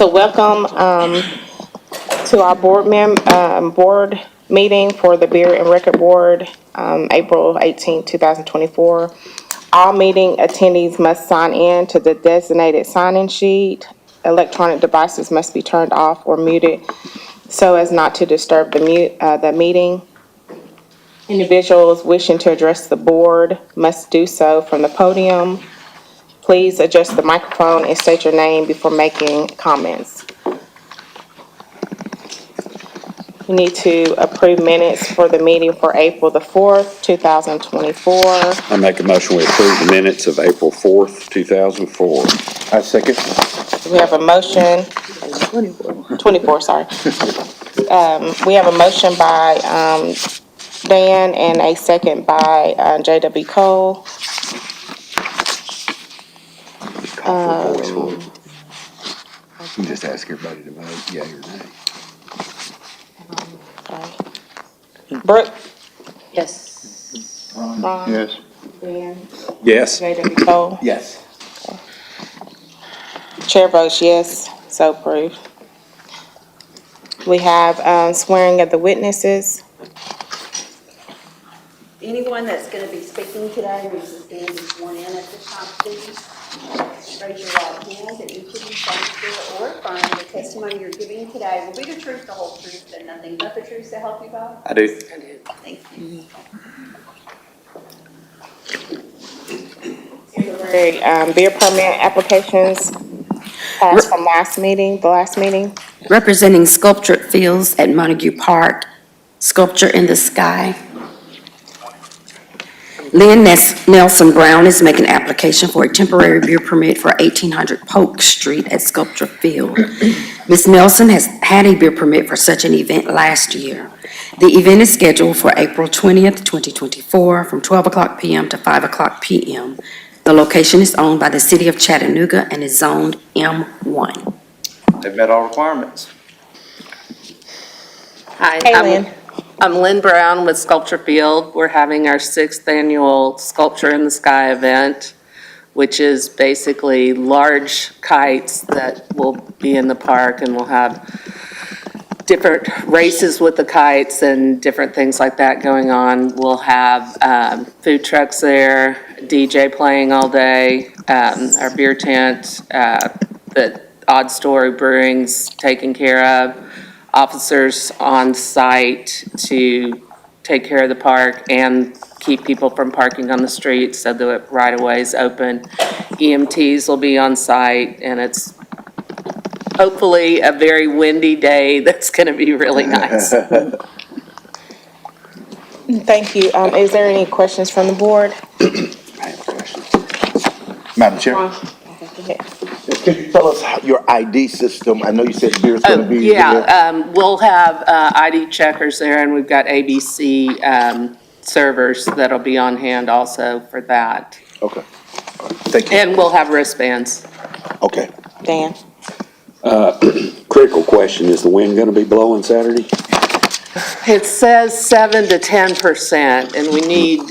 So welcome to our board meeting for the Beer and Record Board, April 18, 2024. All meeting attendees must sign in to the designated sign-in sheet. Electronic devices must be turned off or muted so as not to disturb the meeting. Individuals wishing to address the board must do so from the podium. Please adjust the microphone and state your name before making comments. We need to approve minutes for the meeting for April the 4th, 2024. I make a motion we approve the minutes of April 4th, 2004. I second. We have a motion, 24, sorry. We have a motion by Dan and a second by J.W. Cole. You just ask everybody to vote, yea or nay. Brooke? Yes. Ron? Yes. Dan? Yes. J.W. Cole? Yes. Chair votes yes, so approved. We have swearing of the witnesses. Anyone that's going to be speaking today needs to stand and be sworn in at this time, please. Raise your right hand, and each of you swear or affirm the testimony you're giving today will be the truth, the whole truth, and nothing but the truth to help you God? I do. Thank you. Temporary beer permit applications passed from the last meeting. Representing Sculptured Fields at Montague Park, Sculpture in the Sky. Lynn Nelson Brown is making application for a temporary beer permit for 1800 Polk Street at Sculpture Field. Ms. Nelson has had a beer permit for such an event last year. The event is scheduled for April 20th, 2024, from 12 o'clock p.m. to 5 o'clock p.m. The location is owned by the City of Chattanooga and is zoned M1. They've met all requirements. Hi, Hey, Lynn. I'm Lynn Brown with Sculpture Field. We're having our 6th annual Sculpture in the Sky event, which is basically large kites that will be in the park, and we'll have different races with the kites and different things like that going on. We'll have food trucks there, DJ playing all day, our beer tent, the Odd Story Brewing's taken care of, officers on site to take care of the park and keep people from parking on the street so the right-of-way is open. EMTs will be on site, and it's hopefully a very windy day that's going to be really nice. Thank you. Is there any questions from the board? I have a question. Madam Chair, Go ahead. can you tell us your ID system? I know you said beer's going to be there. Yeah, we'll have ID checkers there, and we've got ABC servers that'll be on hand also for that. Okay. Thank you. And we'll have wristbands. Okay. Dan? Critical question, is the wind gonna be blowing Saturday? It says 7 to 10%, and we need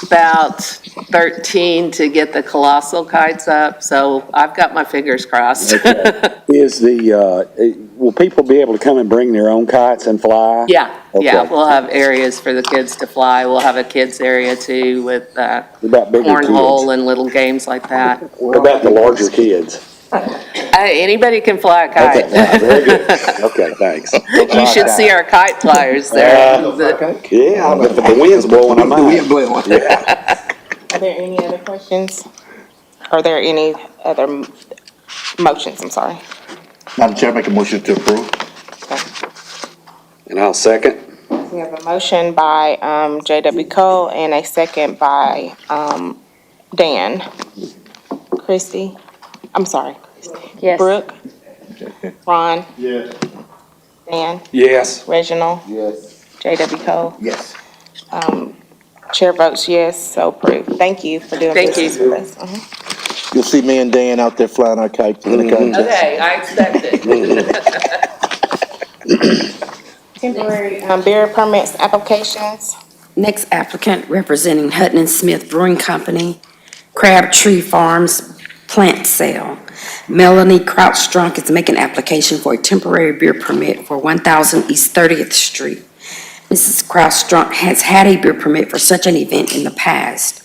about 13 to get the colossal kites up, so I've got my fingers crossed. Okay. Is will people be able to come and bring their own kites and fly? Yeah, Okay. we'll have areas for the kids to fly. We'll have a kids area too with What about bigger cornhole kids? and little games like that. What about the larger kids? Anybody can fly a kite. Okay, very good. Okay, thanks. You should see our kite flyers there. Yeah, but the wind's blowing them out. Yeah. Are there any other questions? Are there any other motions? I'm sorry. Madam Chair, make a motion to approve. And I'll second. We have a motion by J.W. Cole and a second by Dan. Christie? I'm sorry. Yes. Brooke? Ron? Yes. Dan? Yes. Reginald? Yes. J.W. Cole? Yes. Chair votes yes, so approved. Thank you for doing Thank business you. with us. You'll see me and Dan out there flying our kites in the contest. Okay, I expect it. Temporary beer permits applications. Next applicant, representing Hutton and Smith Brewing Company, Crabtree Farms Plant Sale. Melanie Crouch-Strunk is making application for a temporary beer permit for 1000 East 30th Street. Mrs. Crouch-Strunk has had a beer permit for such an event in the past.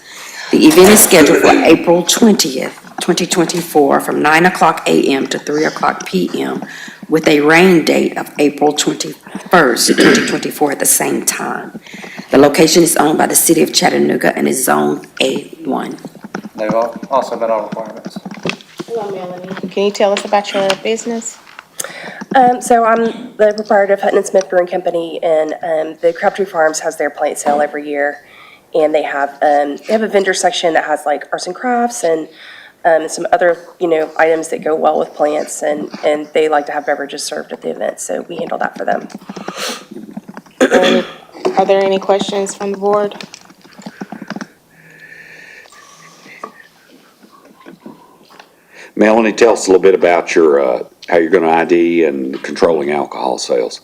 The event is scheduled for April 20th, 2024, from 9:00 a.m. to 3:00 p.m., with a rain date of April 21st, 2024 at the same time. The location is owned by the City of Chattanooga and is zoned A1. They've also met all requirements. Hello, Melanie. Can you tell us about your business? So I'm the proprietor of Hutton and Smith Brewing Company, and the Crabtree Farms has their plant sale every year. And they have a vendor section that has like arts and crafts and some other, items that go well with plants, and they like to have beverages served at the event, so we handle that for them. Are there any questions from the board? Melanie, tell us a little bit about your, how you're gonna ID and controlling alcohol sales.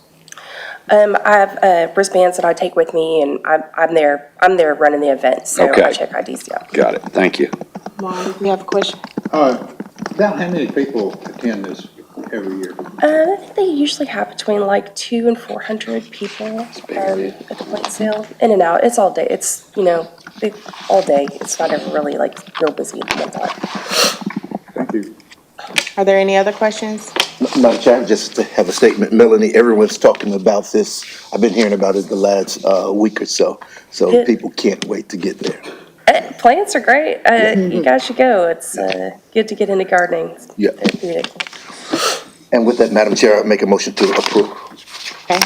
I have wristbands that I take with me, and I'm there running the event, so Okay. I check IDs, yeah. Got it, thank you. Ron, do you have a question? About how many people attend this every year? I think they usually have between like 200 and 400 people at the plant sale, in and out. It's all day. It's, all day. It's not ever really like real busy at one time. Thank you. Are there any other questions? Madam Chair, just to have a statement. Melanie, everyone's talking about this. I've been hearing about it the last week or so. So Good. people can't wait to get there. Plants are great. You guys should go. It's good to get into gardening. It's Yeah. therapeutic. And with that, Madam Chair, I make a motion to approve. Okay.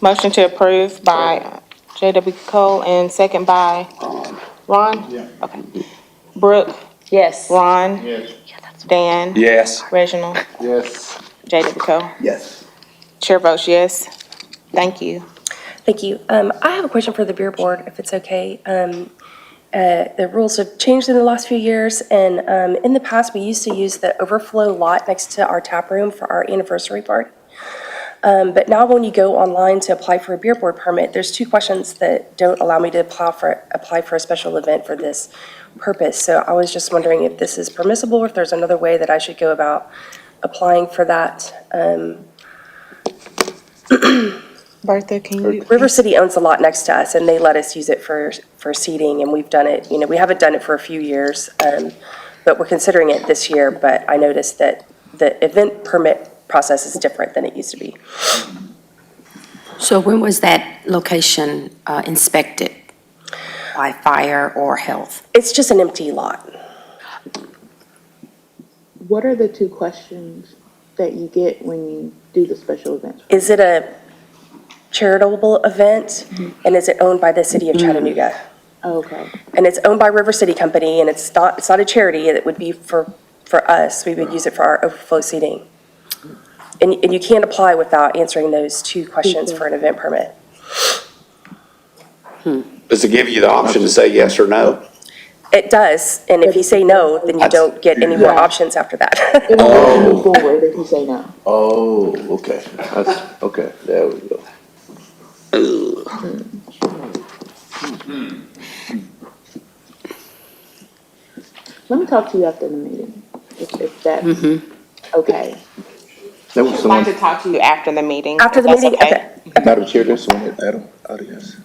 Motion to approve by J.W. Cole and second by Ron? Yeah. Okay. Brooke? Yes. Ron? Yes. Dan? Yes. Reginald? Yes. J.W. Cole? Yes. Chair votes yes. Thank you. Thank you. I have a question for the beer board, if it's okay. The rules have changed in the last few years, and in the past, we used to use the overflow lot next to our tap room for our anniversary party. But now when you go online to apply for a beer board permit, there's two questions that don't allow me to apply for a special event for this purpose. So I was just wondering if this is permissible, or if there's another way that I should go about applying for that. Bertha, can you? River City owns a lot next to us, and they let us use it for seating, and we've done it, we haven't done it for a few years, but we're considering it this year, but I noticed that the event permit process is different than it used to be. So when was that location inspected by fire or health? It's just an empty lot. What are the two questions that you get when you do the special events? Is it a charitable event, and is it owned by the city of Chattanooga? Oh, okay. And it's owned by River City Company, and it's not a charity, it would be for us, we would use it for our overflow seating. And you can't apply without answering those two questions for an event permit. Does it give you the option to say yes or no? It does, and if you say no, then you don't get any more options after that. It won't move forward if you say no. Oh, okay. That's, okay, there we go. Let me talk to you after the meeting, if that's okay. There was I'd like someone, to talk to you after the meeting. After if the that's meeting, okay. Madam Chair, there's someone at the audience.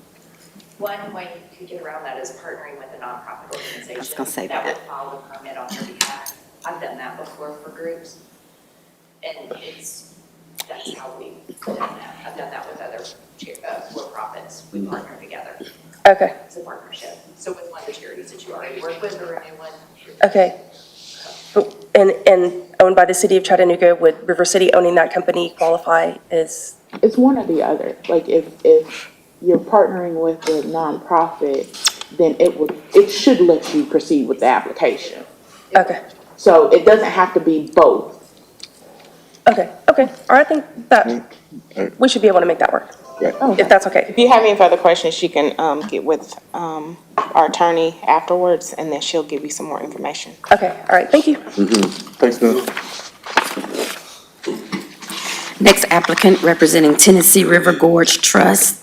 One way to get around that is partnering with a nonprofit organization. I was gonna say that that. would file a permit on your behalf. I've done that before for groups. And that's how we've done that. I've done that with other for-profits. We partner together. Okay, It's a partnership. So with one of the charities that you already work with or a new one. okay. And owned by the city of Chattanooga, would River City owning that company qualify as, It's one or the other. Like, if you're partnering with a nonprofit, then it should let you proceed with the application. okay, So it doesn't have to be both. okay. Or I think that, we should be able to make that work, if that's okay. If you have any further questions, you can get with our attorney afterwards, and then she'll give you some more information. Okay, all right, thank you. Thanks, Bill. Next applicant representing Tennessee River Gorge Trust.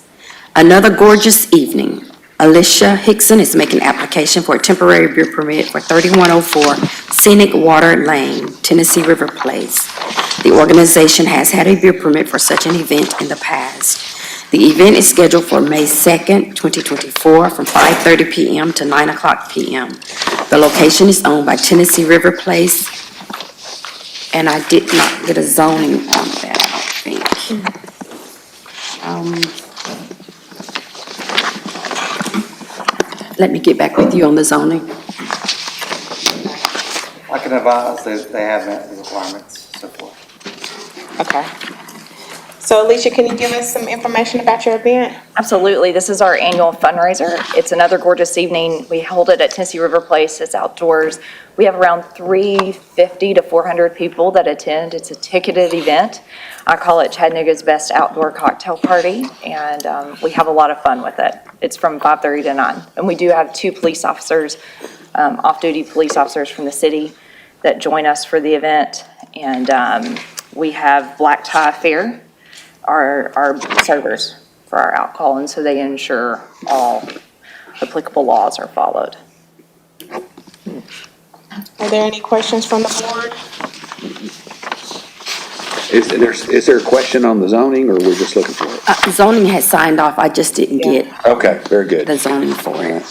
Another gorgeous evening. Alicia Hickson is making application for a temporary beer permit for 3104 Scenic Water Lane, Tennessee River Place. The organization has had a beer permit for such an event in the past. The event is scheduled for May 2nd, 2024, from 5:30 p.m. to 9 o'clock p.m. The location is owned by Tennessee River Place, and I did not get a zoning on that, I don't think. Let me get back with you on the zoning. I can advise that they have met the requirements, so forth. Okay. So Alicia, can you give us some information about your event? Absolutely. This is our annual fundraiser. It's another gorgeous evening. We hold it at Tennessee River Place. It's outdoors. We have around 350 to 400 people that attend. It's a ticketed event. I call it Chattanooga's best outdoor cocktail party, and we have a lot of fun with it. It's from 5:30 to 9. And we do have 2 police officers, off-duty police officers from the city that join us for the event. And we have black tie fare, our servers for our alcohol, and so they ensure all applicable laws are followed. Are there any questions from the board? Is there a question on the zoning, or we're just looking for it? Zoning has signed off, I just didn't get Okay, very good. the zoning for it.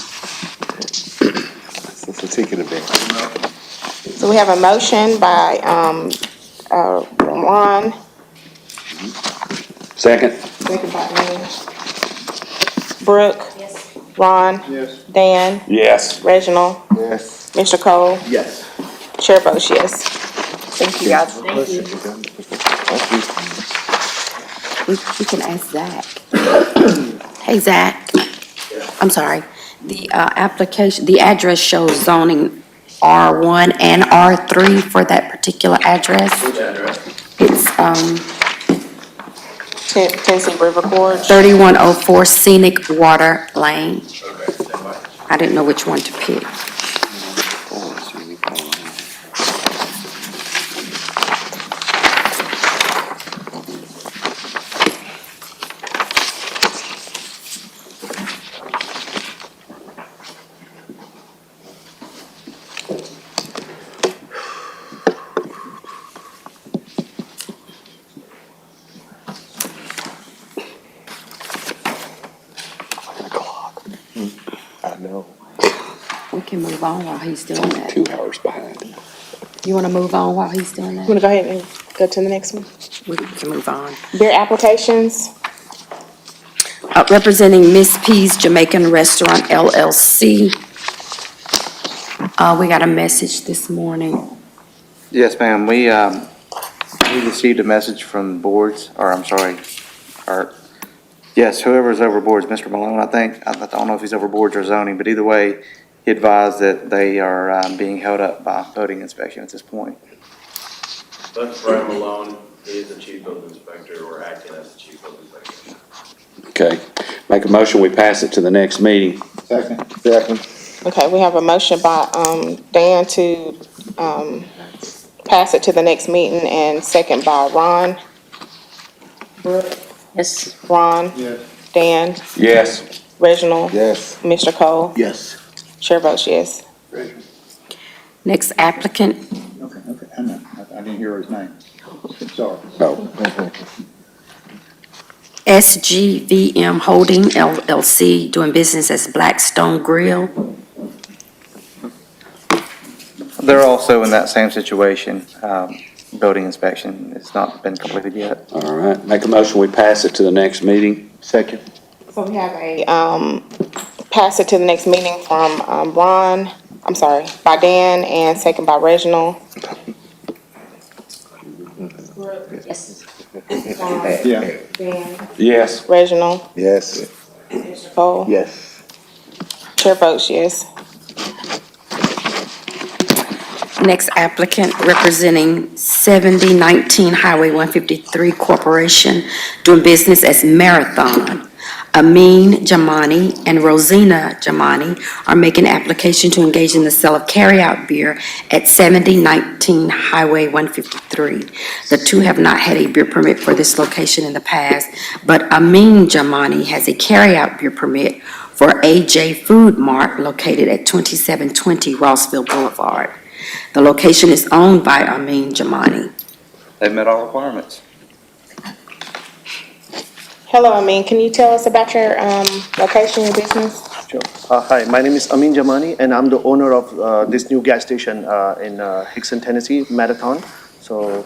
It's a ticket event. So we have a motion by, Ron, Second? second by me. Brooke? Yes. Ron? Yes. Dan? Yes. Reginald? Yes. Mr. Cole? Yes. Chair votes yes. Thank you, guys. We can ask Zach. Hey, Zach. I'm sorry. The application, the address shows zoning R1 and R3 for that particular address. Which address? It's Tennessee River Gorge. 3104 Scenic Water Lane. Okay, same way. I didn't know which one to pick. I know. We can move on while he's doing that. 2 hours behind. You want to move on while he's doing You that? wanna go ahead and go to the next one? We can move on. Beer applications, Representing Miss P's Jamaican Restaurant LLC. We got a message this morning. Yes, ma'am, we received a message from boards, or I'm sorry, or, yes, whoever's over boards, Mr. Malone, I think. I don't know if he's over boards or zoning, but either way, he advised that they are being held up by voting inspection at this point. That's Brad Malone, he is the chief building inspector, or acting as the chief building inspector. Okay. Make a motion, we pass it to the next meeting. Second. Second. okay, we have a motion by, Dan to, pass it to the next meeting, and second by Ron. Yes. Ron? Yes. Dan? Yes. Reginald? Yes. Mr. Cole? Yes. Chair votes yes. Next applicant, Okay, I didn't hear his name. Sorry. No. SGVM Holding LLC, doing business as Blackstone Grill. They're also in that same situation. Building inspection has not been completed yet. All right. Make a motion, we pass it to the next meeting. Second. So we have a, pass it to the next meeting from, Ron, I'm sorry, by Dan, and second by Reginald. Yes. Yeah. Dan, Yes. Reginald, Yes. Mr. Cole? Yes. Chair votes yes. Next applicant, representing 7019 Highway 153 Corporation, doing business as Marathon, Amin Jamani and Rosina Jamani are making application to engage in the sale of carryout beer at 7019 Highway 153. The two have not had a beer permit for this location in the past, but Amin Jamani has a carryout beer permit for AJ Food Mart located at 2720 Rossville Boulevard. The location is owned by Amin Jamani. They've met all requirements. Hello, Amin. Can you tell us about your location, your business? Sure. Hi, my name is Amin Jamani, and I'm the owner of this new gas station in Hickson, Tennessee, Marathon. So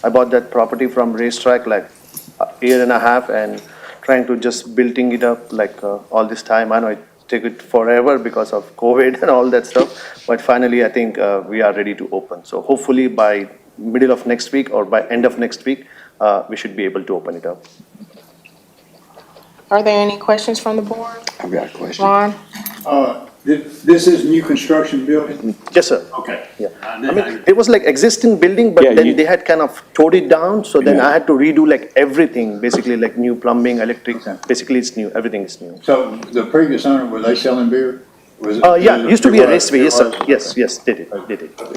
I bought that property from Racetrack like a year and a half, and trying to just building it up like all this time. I know it took it forever because of COVID and all that stuff, but finally I think we are ready to open. So hopefully by middle of next week or by end of next week, we should be able to open it up. Are there any questions from the board? I've got a question. Ron? This is new construction building? Yes, sir. Okay. Yeah. I mean, it was like existing building, but Yeah, then they had kind of tore it down. So then Yeah. I had to redo like everything, basically like new plumbing, electric. Okay. Basically, it's new. Everything is new. So the previous owner, were they selling beer? Was it? Yeah, used to be a It was, raceway. Yes, sir. it was? Yes, yes, did it.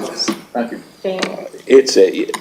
Yes. Thank you.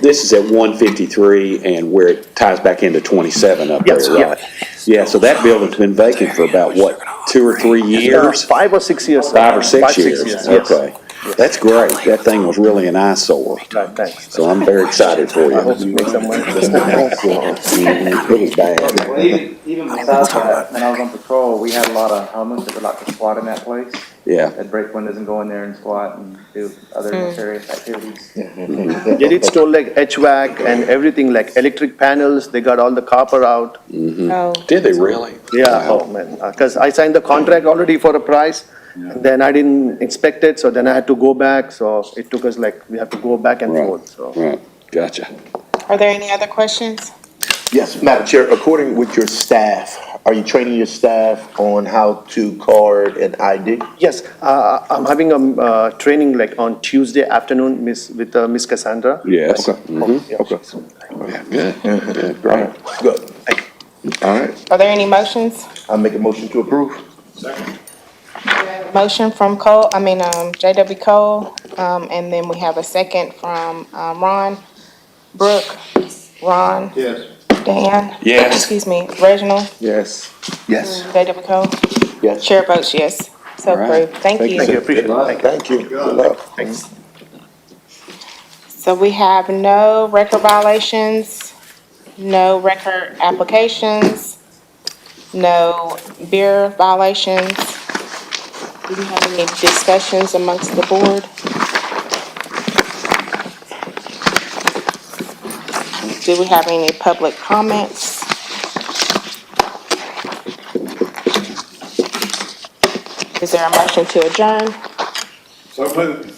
This is at 153 and where it ties back into 27 up there, Yes, yeah. right? Yeah, so that building's been vacant for about, what, 2 or 3 years? 5 or 6 years. Sir. 5 or 6 years? Yes. Okay. That's great. That thing was really an eyesore. Right, thanks. So I'm very excited for you. I hope you make some money. Mhm, it was bad. Well, even besides that, when I was on patrol, we had a lot of homeless that would like to squat in that place. Yeah. They'd break windows and go in there and squat and do other nefarious activities. They did stole like HVAC and everything, like electric panels. They got all the copper out. Oh. Did they really? Yeah, oh man, because I signed the contract already for a price, and then I didn't inspect it, so then I had to go back, so it took us like, we have to go back and Right, forth, so. right. Gotcha. Are there any other questions? Yes, Madam Chair, according with your staff, are you training your staff on how to card an ID? Yes, I'm having a training like on Tuesday afternoon, with Miss Cassandra. Yes. Okay. Mhm. Yeah. Okay. Yeah, good, good, great. Good. All right, Are there any motions? I'll make a motion to approve. Motion from J.W. Cole, and then we have a second from Ron. Brooke? Ron? Yes. Dan? Yes. Excuse me, Reginald? Yes. Yes. J.W. Cole? Yes. Chair votes yes. So All right. approved. Thank you. Thank you, appreciate it. Thank you. Thank you. Good luck. Thanks. So we have no record violations, no record applications, no beer violations. Do we have any discussions amongst the board? Do we have any public comments? Is there a motion to adjourn? So moved.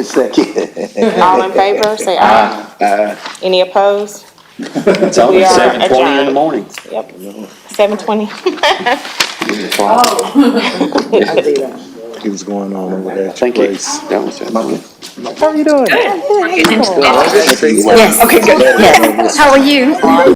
Second. All in favor, say aye. Any opposed? It's only We are 7:20 in the adjourned. morning. Yep, 7:20. He was going on over there. I think it's, that was it. How you doing? Yes. Okay, good. Yes. How are you?